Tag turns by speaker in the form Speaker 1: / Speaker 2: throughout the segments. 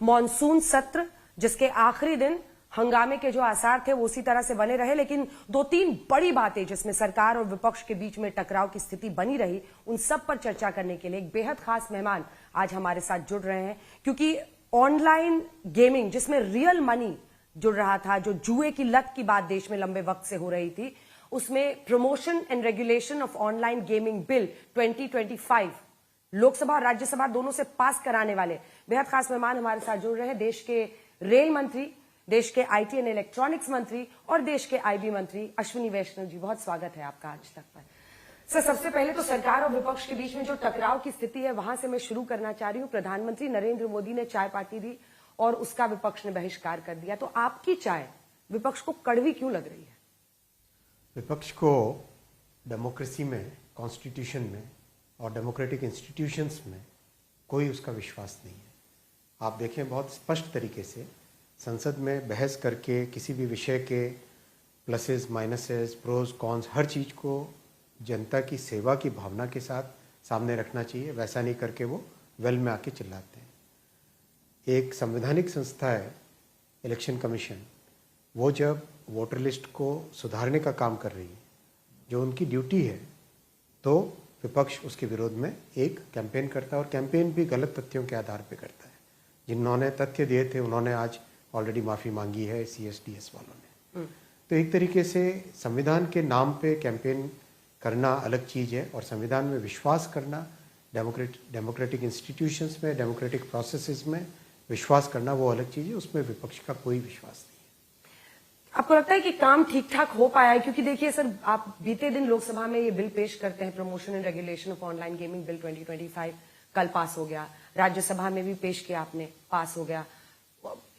Speaker 1: Monsoon सत्र जिसके आखिरी दिन हंगामे के जो आसार थे वो उसी तरह से बने रहे, लेकिन दो तीन बड़ी बातें जिसमें सरकार और विपक्ष के बीच में टकराव की स्थिति बनी रही, उन सब पर चर्चा करने के लिए एक बेहद खास मेहमान आज हमारे साथ जुड़ रहे हैं। क्योंकि ऑनलाइन गेमिंग जिसमें रियल मनी जुड़ रहा था, जो जुए की लत की बात देश में लंबे वक्त से हो रही थी, उसमें promotion and regulation of online gaming bill 2025 Lok Sabha और राज्यसभा दोनों से पास कराने वाले बेहद खास मेहमान हमारे साथ जुड़ रहे हैं। देश के रेल मंत्री, देश के आईटी एंड इलेक्ट्रॉनिक्स मंत्री और देश के आईबी मंत्री अश्विनी वैष्णव जी, बहुत स्वागत है आपका आज तक पर। सर, सबसे पहले तो सरकार और विपक्ष के बीच में जो टकराव की स्थिति है वहां से मैं शुरू करना चाह रही हूँ। प्रधानमंत्री नरेंद्र मोदी ने चाय पार्टी दी और उसका विपक्ष ने बहिष्कार कर दिया, तो आपकी चाय विपक्ष को कड़वी क्यों लग रही है?
Speaker 2: विपक्ष को डेमोक्रेसी में, कॉन्स्टिट्यूशन में और डेमोक्रेटिक इंस्टीट्यूशंस में कोई उसका विश्वास नहीं है। आप देखें, बहुत स्पष्ट तरीके से संसद में बहस करके किसी भी विषय के प्लसेस, माइनसेस, प्रोज, कॉन्स, हर चीज़ को जनता की सेवा की भावना के साथ सामने रखना चाहिए। वैसा नहीं करके वो वेल में आके चिल्लाते हैं। एक संवैधानिक संस्था है इलेक्शन कमीशन, वो जब वोटर लिस्ट को सुधारने का काम कर रही है, जो उनकी ड्यूटी है, तो विपक्ष उसके विरोध में एक कैंपेन करता है और कैंपेन भी गलत तथ्यों के आधार पर करता है। जिन्होंने तथ्य दिए थे उन्होंने आज ऑलरेडी माफ़ी मांगी है CSDS वालों ने। तो एक तरीके से संविधान के नाम पे कैंपेन करना अलग चीज़ है और संविधान में विश्वास करना, डेमोक्रेटिक इंस्टीट्यूशंस में, डेमोक्रेटिक प्रोसेसेस में विश्वास करना वो अलग चीज़ है। उसमें विपक्ष का कोई विश्वास नहीं है।
Speaker 1: आपको लगता है कि काम ठीक ठाक हो पाया है? क्योंकि देखिए सर, आप बीते दिन लोकसभा में ये बिल पेश करते हैं, promotion and regulation of online gaming bill 2025, कल पास हो गया। राज्यसभा में भी पेश किया आपने, पास हो गया।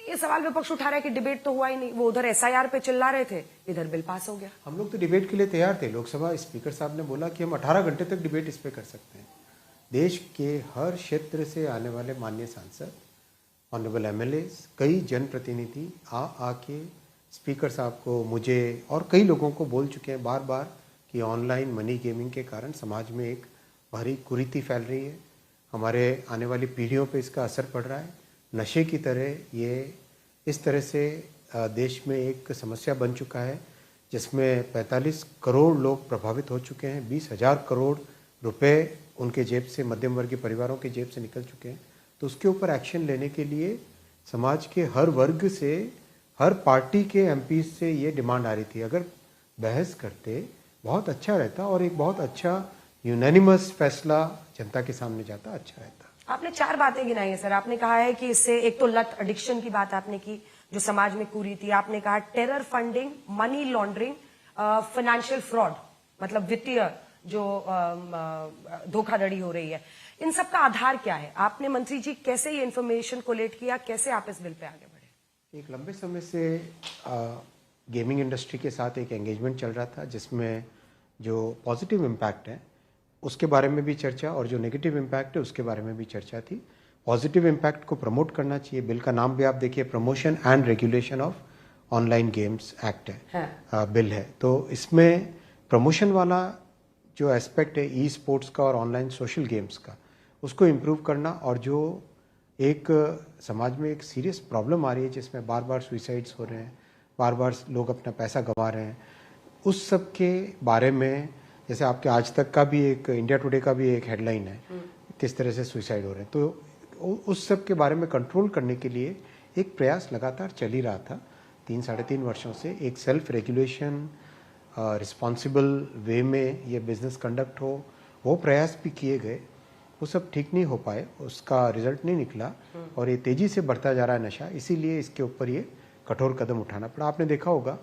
Speaker 1: ये सवाल विपक्ष उठा रहा है कि डिबेट तो हुआ ही नहीं, वो उधर SIR पे चिल्ला रहे थे, इधर बिल पास हो गया।
Speaker 2: हम लोग तो डिबेट के लिए तैयार थे। लोकसभा स्पीकर साहब ने बोला कि हम 18 घंटे तक डिबेट इस पे कर सकते हैं। देश के हर क्षेत्र से आने वाले माननीय सांसद, ऑनरेबल MLAs, कई जनप्रतिनिधि आके स्पीकर साहब को, मुझे और कई लोगों को बोल चुके हैं बार बार कि ऑनलाइन मनी गेमिंग के कारण समाज में एक भारी कुरीति फैल रही है, हमारे आने वाली पीढ़ियों पे इसका असर पड़ रहा है। नशे की तरह ये इस तरह से देश में एक समस्या बन चुका है जिसमें 45 करोड़ लोग प्रभावित हो चुके हैं। 20,000 करोड़ रुपए उनके जेब से, मध्यम वर्गीय परिवारों के जेब से निकल चुके हैं। तो उसके ऊपर एक्शन लेने के लिए समाज के हर वर्ग से, हर पार्टी के MPs से ये डिमांड आ रही थी। अगर बहस करते बहुत अच्छा रहता और एक बहुत अच्छा यूनानिमस फैसला जनता के सामने जाता, अच्छा रहता।
Speaker 1: आपने 4 बातें गिनाई है सर। आपने कहा है कि इससे एक तो लत, एडिक्शन की बात आपने की जो समाज में कुरीति, आपने कहा terror funding, money laundering, financial fraud, मतलब वित्तीय जो धोखाधड़ी हो रही है, इन सब का आधार क्या है? आपने मंत्री जी कैसे ये इन्फॉर्मेशन कोलेक्ट किया, कैसे आप इस बिल पे आगे बढ़े?
Speaker 2: एक लंबे समय से गेमिंग इंडस्ट्री के साथ एक एंगेजमेंट चल रहा था जिसमें जो पॉजिटिव इम्पैक्ट है उसके बारे में भी चर्चा और जो नेगेटिव इम्पैक्ट है उसके बारे में भी चर्चा थी। पॉजिटिव इम्पैक्ट को प्रमोट करना चाहिए। बिल का नाम भी आप देखिए, promotion and regulation of online games act है, बिल है। तो इसमें प्रमोशन वाला जो एस्पेक्ट है ई स्पोर्ट्स का और ऑनलाइन सोशल गेम्स का, उसको इम्प्रूव करना, और जो एक समाज में एक सीरियस प्रॉब्लम आ रही है जिसमें बार बार सुइसाइड्स हो रहे हैं, बार बार लोग अपना पैसा गंवा रहे हैं, उस सब के बारे में, जैसे आपके आज तक का भी एक, इंडिया टुडे का भी एक हेडलाइन है, किस तरह से सुइसाइड हो रहे हैं, तो उस सब के बारे में कंट्रोल करने के लिए एक प्रयास लगातार चल ही रहा था 3-3.5 वर्षों से। एक सेल्फ रेगुलेशन, रिस्पॉन्सिबल वे में ये बिजनेस कंडक्ट हो, वो प्रयास भी किए गए, वो सब ठीक नहीं हो पाए, उसका रिजल्ट नहीं निकला और ये तेजी से बढ़ता जा रहा है नशा। इसीलिए इसके ऊपर ये कठोर कदम उठाना पड़ा। आपने देखा होगा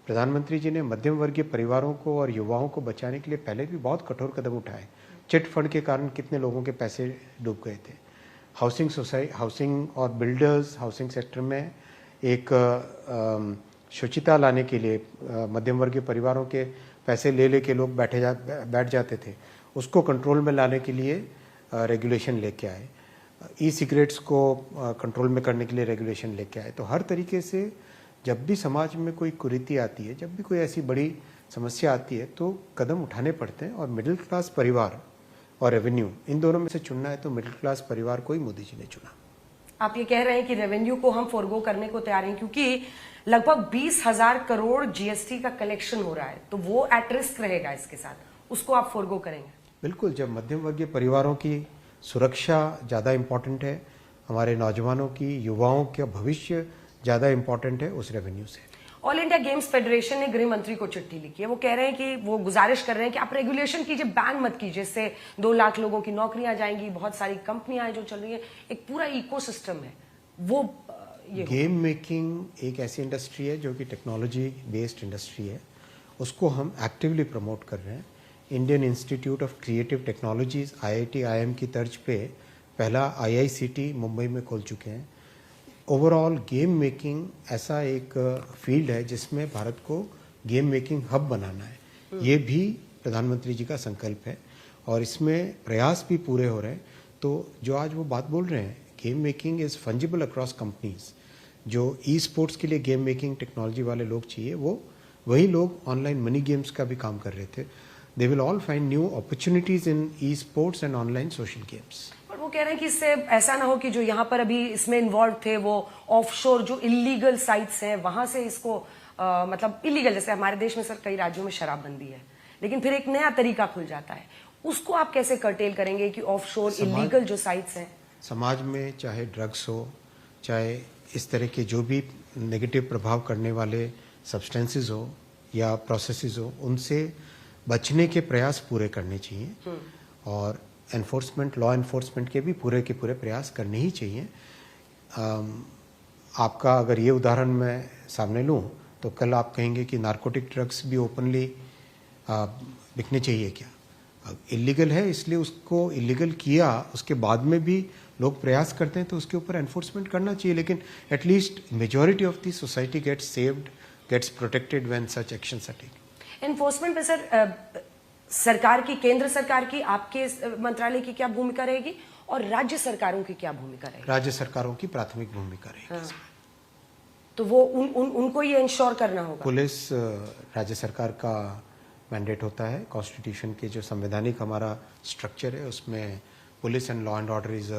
Speaker 2: प्रधानमंत्री जी ने मध्यम वर्गीय परिवारों को और युवाओं को बचाने के लिए पहले भी बहुत कठोर कदम उठाए। चिट फंड के कारण कितने लोगों के पैसे डूब गए थे। हाउसिंग और बिल्डर्स, हाउसिंग सेक्टर में एक शुचिता लाने के लिए मध्यम वर्गीय परिवारों के पैसे ले के लोग बैठ जाते थे, उसको कंट्रोल में लाने के लिए रेगुलेशन लेके आए। ई-सिगरेट्स को कंट्रोल में करने के लिए रेगुलेशन लेके आए। तो हर तरीके से जब भी समाज में कोई कुरीति आती है, जब भी कोई ऐसी बड़ी समस्या आती है, तो कदम उठाने पड़ते हैं। और मिडिल क्लास परिवार और रेवेन्यू, इन दोनों में से चुनना है तो मिडिल क्लास परिवार को ही मोदी जी ने चुना।
Speaker 1: आप ये कह रहे हैं कि रेवेन्यू को हम फोरगो करने को तैयार हैं क्योंकि लगभग 20,000 करोड़ जीएसटी का कलेक्शन हो रहा है, तो वो एट रिस्क रहेगा इसके साथ, उसको आप फोरगो करेंगे?
Speaker 2: बिल्कुल, जब मध्यम वर्गीय परिवारों की सुरक्षा ज़्यादा इम्पोर्टेंट है, हमारे नौजवानों की, युवाओं का भविष्य ज़्यादा इम्पोर्टेंट है उस रेवेन्यू से।
Speaker 1: ऑल इंडिया गेम्स फेडरेशन ने गृह मंत्री को चिट्ठी लिखी है। वो कह रहे हैं कि वो गुजारिश कर रहे हैं कि आप रेगुलेशन कीजिए, बैन मत कीजिए, इससे 2 लाख लोगों की नौकरियां जाएंगी, बहुत सारी कंपनियां हैं जो चल रही है, एक पूरा इकोसिस्टम है वो ये
Speaker 2: गेम मेकिंग एक ऐसी इंडस्ट्री है जो कि टेक्नोलॉजी बेस्ड इंडस्ट्री है, उसको हम एक्टिवली प्रमोट कर रहे हैं। Indian institute of creative technologies IIT IIM की तर्ज पे पहला IICT मुंबई में खोल चुके हैं। ओवरऑल गेम मेकिंग ऐसा एक फील्ड है जिसमें भारत को गेम मेकिंग हब बनाना है, ये भी प्रधानमंत्री जी का संकल्प है और इसमें प्रयास भी पूरे हो रहे हैं। तो जो आज वो बात बोल रहे हैं, game making is fungible across companies, जो ई स्पोर्ट्स के लिए गेम मेकिंग टेक्नोलॉजी वाले लोग चाहिए, वो वही लोग ऑनलाइन मनी गेम्स का भी काम कर रहे थे। They will all find new opportunities in e sports and online social games.
Speaker 1: पर वो कह रहे हैं कि इससे ऐसा ना हो कि जो यहाँ पर अभी इसमें इन्वॉल्व थे वो ऑफशोर जो इलीगल साइट्स हैं वहां से इसको मतलब इलीगल, जैसे हमारे देश में सर कई राज्यों में शराबबंदी है, लेकिन फिर एक नया तरीका खुल जाता है, उसको आप कैसे कर्टेल करेंगे कि ऑफशोर इलीगल जो साइट्स हैं?
Speaker 2: समाज में चाहे ड्रग्स हो, चाहे इस तरह के जो भी नेगेटिव प्रभाव करने वाले सब्सटेंसेस हो या प्रोसेसेस हो, उनसे बचने के प्रयास पूरे करने चाहिए और एनफोर्समेंट, लॉ एनफोर्समेंट के भी पूरे प्रयास करने ही चाहिए। आपका अगर ये उदाहरण मैं सामने लूँ तो कल आप कहेंगे कि नारकोटिक ड्रग्स भी ओपनली बिकने चाहिए क्या? इलीगल है इसलिए उसको इलीगल किया, उसके बाद में भी लोग प्रयास करते हैं तो उसके ऊपर एनफोर्समेंट करना चाहिए, लेकिन at least majority of the society gets saved, gets protected when such actions are taken.
Speaker 1: Enforcement पे सर सरकार की, केंद्र सरकार की, आपके मंत्रालय की क्या भूमिका रहेगी और राज्य सरकारों की क्या भूमिका रहेगी?
Speaker 2: राज्य सरकारों की प्राथमिक भूमिका रहेगी।
Speaker 1: हाँ। तो वो उनको ये इंश्योर करना होगा।
Speaker 2: पुलिस राज्य सरकार का मैंडेट होता है। कॉन्स्टिट्यूशन के जो संवैधानिक हमारा स्ट्रक्चर है उसमें police and law and order is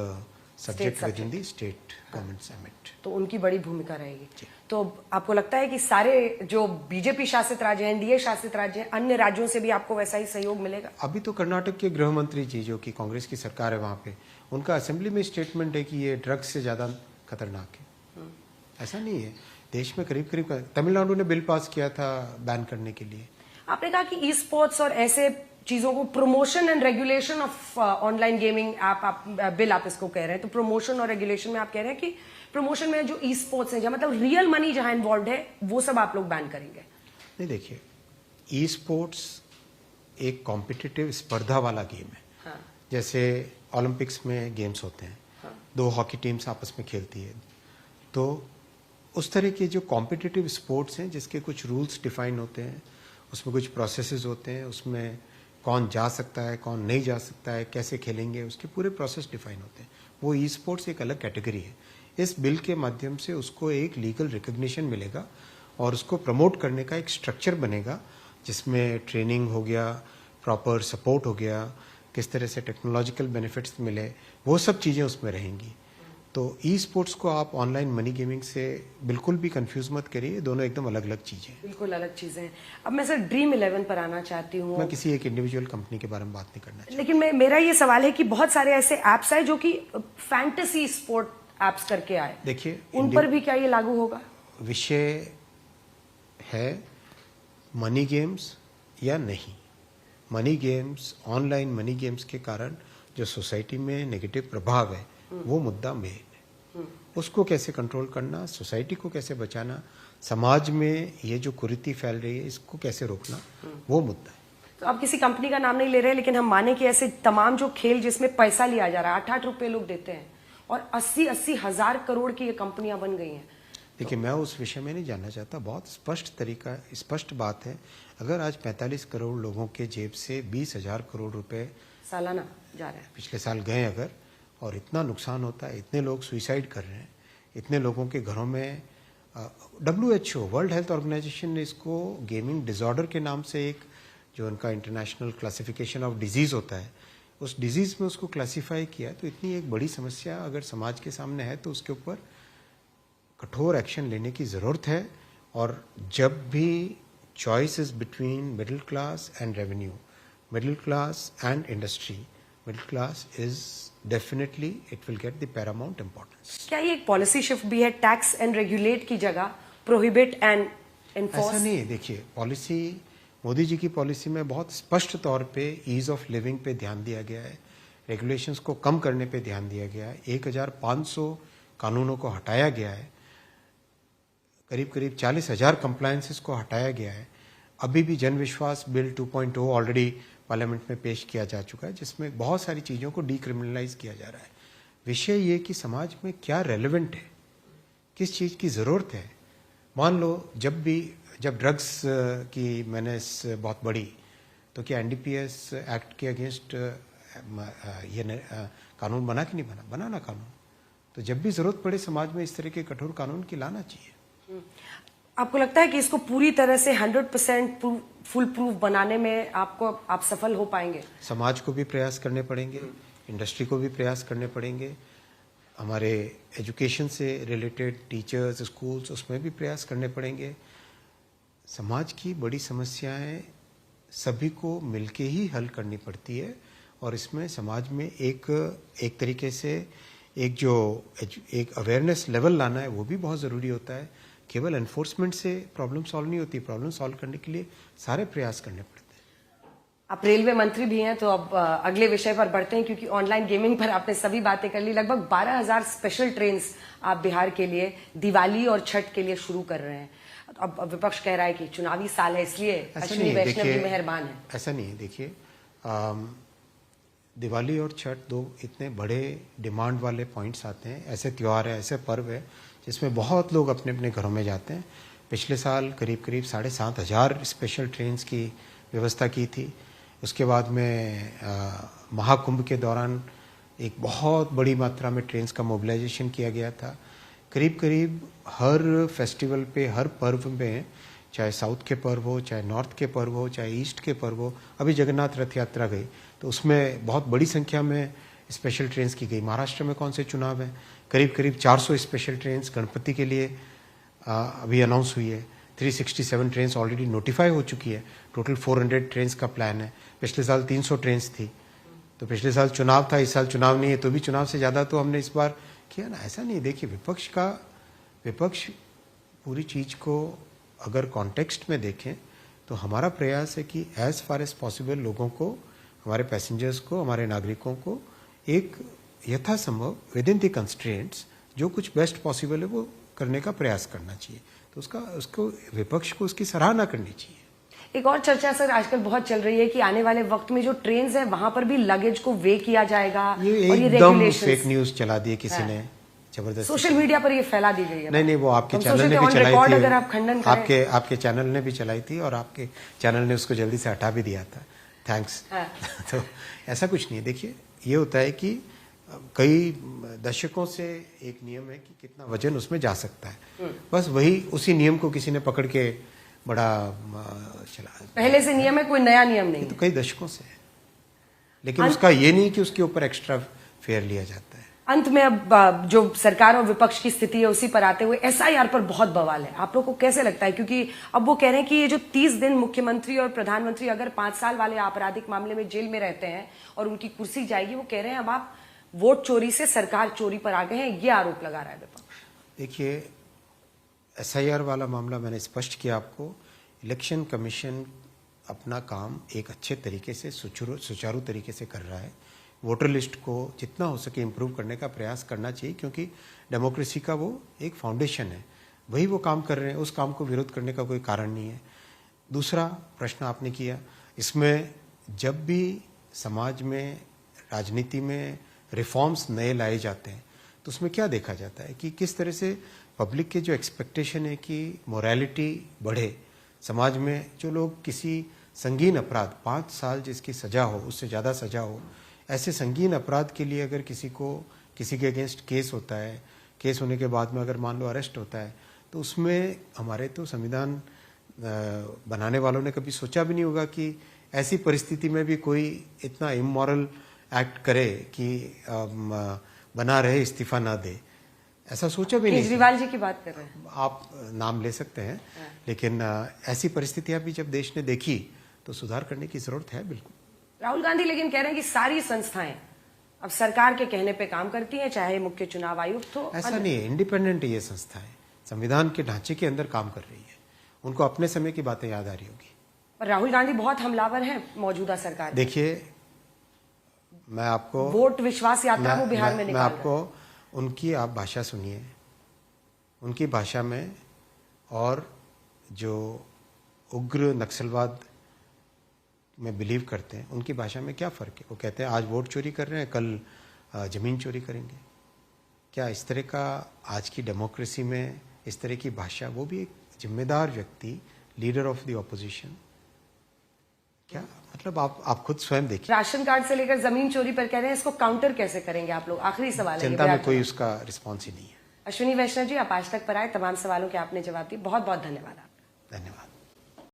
Speaker 2: subject with in the state government summit,
Speaker 1: तो उनकी बड़ी भूमिका रहेगी। तो आपको लगता है कि सारे जो बीजेपी शासित राज्य हैं, एनडीए शासित राज्य हैं, अन्य राज्यों से भी आपको वैसा ही सहयोग मिलेगा?
Speaker 2: अभी तो कर्नाटक के गृह मंत्री जी, जो कि कांग्रेस की सरकार है वहां पे, उनका असेंबली में स्टेटमेंट है कि ये ड्रग्स से ज्यादा खतरनाक है। ऐसा नहीं है, देश में करीब करीब तमिलनाडु ने बिल पास किया था बैन करने के लिए।
Speaker 1: आपने कहा कि ई स्पोर्ट्स और ऐसे चीजों को promotion and regulation of online gaming आप बिल आप इसको कह रहे हैं, तो प्रमोशन और रेगुलेशन में आप कह रहे हैं कि प्रमोशन में जो ई स्पोर्ट्स है, मतलब रियल मनी जहां इन्वॉल्व है, वो सब आप लोग बैन करेंगे?
Speaker 2: नहीं, देखिए, ई स्पोर्ट्स एक कॉम्पिटिटिव स्पर्धा वाला गेम है।
Speaker 1: हाँ।
Speaker 2: जैसे ओलंपिक्स में गेम्स होते हैं, हाँ। 2 हॉकी टीम्स आपस में खेलती है, तो उस तरह के जो कॉम्पिटिटिव स्पोर्ट्स हैं जिसके कुछ रूल्स डिफाइन होते हैं, उसमें कुछ प्रोसेसेस होते हैं, उसमें कौन जा सकता है, कौन नहीं जा सकता है, कैसे खेलेंगे, उसके पूरे प्रोसेस डिफाइन होते हैं। वो ई स्पोर्ट्स एक अलग कैटेगरी है। इस बिल के माध्यम से उसको एक लीगल रिकग्निशन मिलेगा और उसको प्रमोट करने का एक स्ट्रक्चर बनेगा जिसमें ट्रेनिंग हो गया, प्रॉपर सपोर्ट हो गया, किस तरह से टेक्नोलॉजिकल बेनिफिट्स मिले, वो सब चीज़ें उसमें रहेंगी। तो ई स्पोर्ट्स को आप ऑनलाइन मनी गेमिंग से बिल्कुल भी कंफ्यूज मत करिए, दोनों एकदम अलग अलग चीजें हैं।
Speaker 1: बिल्कुल अलग चीजें हैं। अब मैं सर ड्रीम 11 पर आना चाहती हूँ।
Speaker 2: मैं किसी एक इंडिविजुअल कंपनी के बारे में बात नहीं करना चाहता,
Speaker 1: लेकिन मेरा ये सवाल है कि बहुत सारे ऐसे एप्स आए जो कि फैंटेसी स्पोर्ट एप्स करके आए,
Speaker 2: देखिए
Speaker 1: उन पर भी क्या ये लागू होगा?
Speaker 2: विषय है मनी गेम्स या नहीं। Money games, online money games के कारण जो सोसाइटी में नेगेटिव प्रभाव है, वो मुद्दा मेन है। उसको कैसे कंट्रोल करना, सोसाइटी को कैसे बचाना, समाज में ये जो कुरीति फैल रही है इसको कैसे रोकना, वो मुद्दा है।
Speaker 1: तो आप किसी कंपनी का नाम नहीं ले रहे, लेकिन हम माने कि ऐसे तमाम जो खेल जिसमें पैसा लिया जा रहा है, 8-8 रुपए लोग देते हैं और 80-80 हजार करोड़ की ये कंपनियां बन गई हैं।
Speaker 2: देखिए, मैं उस विषय में नहीं जानना चाहता। बहुत स्पष्ट बात है, अगर आज 45 करोड़ लोगों के जेब से 20,000 करोड़ रुपए
Speaker 1: सालाना जा रहे हैं,
Speaker 2: पिछले साल गए अगर, और इतना नुकसान होता है, इतने लोग सुइसाइड कर रहे हैं, इतने लोगों के घरों में WHO, वर्ल्ड हेल्थ ऑर्गेनाइजेशन ने इसको गेमिंग डिसऑर्डर के नाम से, एक जो उनका इंटरनेशनल क्लासिफिकेशन ऑफ डिजीज होता है, उस डिजीज में उसको क्लासिफाई किया। तो इतनी एक बड़ी समस्या अगर समाज के सामने है तो उसके ऊपर कठोर एक्शन लेने की ज़रूरत है। और जब भी choice is between middle class and revenue, middle class and industry, middle class is definitely it will get the Paramount importance.
Speaker 1: क्या ये एक पॉलिसी शिफ्ट भी है, टैक्स एंड रेगुलेट की जगह प्रोहिबिट एंड एनफोर्स?
Speaker 2: ऐसा नहीं है। देखिए, पॉलिसी, मोदी जी की पॉलिसी में बहुत स्पष्ट तौर पे ईज ऑफ लिविंग पे ध्यान दिया गया है, रेगुलेशंस को कम करने पे ध्यान दिया गया है, 1500 कानूनों को हटाया गया है, करीब करीब 40,000 कंप्लायंसेस को हटाया गया है। अभी भी जन विश्वास बिल 2.0 ऑलरेडी पार्लियामेंट में पेश किया जा चुका है, जिसमें बहुत सारी चीज़ों को डीक्रिमिनलाइज किया जा रहा है। विषय ये कि समाज में क्या रेलेवेंट है, किस चीज़ की ज़रूरत है। मान लो जब ड्रग्स की मेनेस बहुत बढ़ी तो क्या एनडीपीएस एक्ट के अगेंस्ट ये कानून बना कि नहीं बना? बना ना कानून। तो जब भी जरूरत पड़े समाज में इस तरह के कठोर कानून की लाना चाहिए।
Speaker 1: आपको लगता है कि इसको पूरी तरह से 100% फुल प्रूफ बनाने में आप सफल हो पाएंगे?
Speaker 2: समाज को भी प्रयास करने पड़ेंगे, इंडस्ट्री को भी प्रयास करने पड़ेंगे, हमारे एजुकेशन से रिलेटेड टीचर्स, स्कूल्स, उसमें भी प्रयास करने पड़ेंगे। समाज की बड़ी समस्याएं सभी को मिलके ही हल करनी पड़ती है और इसमें समाज में एक तरीके से एक अवेयरनेस लेवल लाना है, वो भी बहुत ज़रूरी होता है। केवल एनफोर्समेंट से प्रॉब्लम सॉल्व नहीं होती, प्रॉब्लम सॉल्व करने के लिए सारे प्रयास करने पड़ते हैं।
Speaker 1: आप रेलवे मंत्री भी हैं, तो अब अगले विषय पर बढ़ते हैं, क्योंकि ऑनलाइन गेमिंग पर आपने सभी बातें कर ली। लगभग 12,000 स्पेशल ट्रेन्स आप बिहार के लिए दिवाली और छठ के लिए शुरू कर रहे हैं। अब विपक्ष कह रहा है कि चुनावी साल है, इसलिए अश्विनी वैष्णव जी मेहरबान है।
Speaker 2: ऐसा नहीं है। देखिए, दिवाली और छठ दो इतने बड़े डिमांड वाले पॉइंट्स आते हैं, ऐसे त्यौहार है, ऐसे पर्व है जिसमें बहुत लोग अपने अपने घरों में जाते हैं। पिछले साल करीब 7,500 स्पेशल ट्रेन्स की व्यवस्था की थी। उसके बाद में महाकुंभ के दौरान एक बहुत बड़ी मात्रा में ट्रेन्स का मोबिलाइजेशन किया गया था। करीब हर फेस्टिवल पे, हर पर्व में, चाहे साउथ के पर्व हो, चाहे नॉर्थ के पर्व हो, चाहे ईस्ट के पर्व हो, अभी जगन्नाथ रथ यात्रा गई तो उसमें बहुत बड़ी संख्या में स्पेशल ट्रेन्स की गई। महाराष्ट्र में कौन से चुनाव हैं, करीब 400 स्पेशल ट्रेन्स गणपति के लिए अभी अनाउंस हुई है। 367 ट्रेन्स ऑलरेडी नोटिफाई हो चुकी है। टोटल 400 ट्रेन्स का प्लान है। पिछले साल 300 ट्रेन्स थी, तो पिछले साल चुनाव था, इस साल चुनाव नहीं है, तो भी चुनाव से ज़्यादा तो हमने इस बार किया ना। ऐसा नहीं। देखिए, विपक्ष पूरी चीज़ को अगर कॉन्टेक्स्ट में देखें तो हमारा प्रयास है कि एज फार एज पॉसिबल लोगों को, हमारे पैसेंजर्स को, हमारे नागरिकों को एक यथासंभव विद इन द कंस्ट्रेंट्स जो कुछ बेस्ट पॉसिबल है वो करने का प्रयास करना चाहिए। तो उसको विपक्ष को उसकी सराहना करनी चाहिए।
Speaker 1: एक और चर्चा सर आजकल बहुत चल रही है कि आने वाले वक्त में जो ट्रेन्स हैं वहां पर भी लगेज को वे किया जाएगा।
Speaker 2: ये एकदम फेक न्यूज चला दी है किसी ने, जबरदस्त।
Speaker 1: सोशल मीडिया पर ये फैला दी गई है।
Speaker 2: नहीं, वो आपके चैनल ने भी चलाई थी।
Speaker 1: अगर आप खंडन करें,
Speaker 2: आपके चैनल ने भी चलाई थी और आपके चैनल ने उसको जल्दी से हटा भी दिया था। थैंक्स। तो ऐसा कुछ नहीं है। देखिए, ये होता है कि कई दशकों से एक नियम है कि कितना वजन उसमें जा सकता है, बस वही उसी नियम को किसी ने पकड़ के बड़ा चला। पहले
Speaker 1: से नियम है, कोई नया नियम नहीं।
Speaker 2: तो कई दशकों से है, लेकिन उसका ये नहीं कि उसके ऊपर एक्स्ट्रा फेयर लिया जाता है।
Speaker 1: अंत में अब जो सरकार और विपक्ष की स्थिति है उसी पर आते हुए, एसआईआर पर बहुत बवाल है। आप लोग को कैसे लगता है? क्योंकि अब वो कह रहे हैं कि ये जो 30 दिन मुख्यमंत्री और प्रधानमंत्री अगर 5 साल वाले आपराधिक मामले में जेल में रहते हैं और उनकी कुर्सी जाएगी, वो कह रहे हैं अब आप वोट चोरी से सरकार चोरी पर आ गए हैं, ये आरोप लगा रहा है विपक्ष।
Speaker 2: देखिए, एसआईआर वाला मामला मैंने स्पष्ट किया आपको। इलेक्शन कमीशन अपना काम एक अच्छे तरीके से, सुचारू तरीके से कर रहा है। वोटर लिस्ट को जितना हो सके इम्प्रूव करने का प्रयास करना चाहिए, क्योंकि डेमोक्रेसी का वो एक फाउंडेशन है। वही वो काम कर रहे हैं, उस काम को विरोध करने का कोई कारण नहीं है। दूसरा प्रश्न आपने किया, इसमें जब भी समाज में, राजनीति में रिफॉर्म्स नए लाए जाते हैं तो उसमें क्या देखा जाता है कि किस तरह से पब्लिक के जो एक्सपेक्टेशन है कि मोरालिटी बढ़े, समाज में जो लोग किसी संगीन अपराध, 5 साल जिसकी सजा हो, उससे ज़्यादा सजा हो, ऐसे संगीन अपराध के लिए अगर किसी के अगेंस्ट केस होता है, केस होने के बाद में अगर मान लो अरेस्ट होता है, तो उसमें हमारे तो संविधान बनाने वालों ने कभी सोचा भी नहीं होगा कि ऐसी परिस्थिति में भी कोई इतना इमोरल एक्ट करे कि बना रहे इस्तीफा ना दे, ऐसा सोचा भी नहीं।
Speaker 1: केजरीवाल जी की बात कर रहे हैं
Speaker 2: आप, नाम ले सकते हैं, लेकिन ऐसी परिस्थितियां भी जब देश ने देखी तो सुधार करने की जरूरत है बिल्कुल।
Speaker 1: राहुल गांधी लेकिन कह रहे हैं कि सारी संस्थाएं अब सरकार के कहने पे काम करती हैं, चाहे मुख्य चुनाव आयुक्त हो।
Speaker 2: ऐसा नहीं है, इंडिपेंडेंट है ये संस्थाएं, संविधान के ढांचे के अंदर काम कर रही है, उनको अपने समय की बातें याद आ रही होगी।
Speaker 1: पर राहुल गांधी बहुत हमलावर हैं मौजूदा सरकार।
Speaker 2: देखिए, मैं आपको
Speaker 1: वोट विश्वास यात्रा वो बिहार में
Speaker 2: मैं
Speaker 1: निकाल
Speaker 2: आपको उनकी आप भाषा सुनिए, उनकी भाषा में और जो उग्र नक्सलवाद में बिलीव करते हैं उनकी भाषा में क्या फर्क है। वो कहते हैं आज वोट चोरी कर रहे हैं, कल जमीन चोरी करेंगे। क्या इस तरह का आज की डेमोक्रेसी में इस तरह की भाषा, वो भी एक जिम्मेदार व्यक्ति, लीडर ऑफ द ऑपोजिशन, क्या मतलब आप खुद स्वयं देखिए।
Speaker 1: राशन कार्ड से लेकर जमीन चोरी पर कह रहे हैं, इसको काउंटर कैसे करेंगे आप लोग? आखिरी सवाल है।
Speaker 2: जनता में कोई उसका रिस्पॉन्स ही नहीं है।
Speaker 1: अश्विनी वैष्णव जी, आप आज तक पर आए, तमाम सवालों के आपने जवाब दिए, बहुत बहुत धन्यवाद।
Speaker 2: धन्यवाद।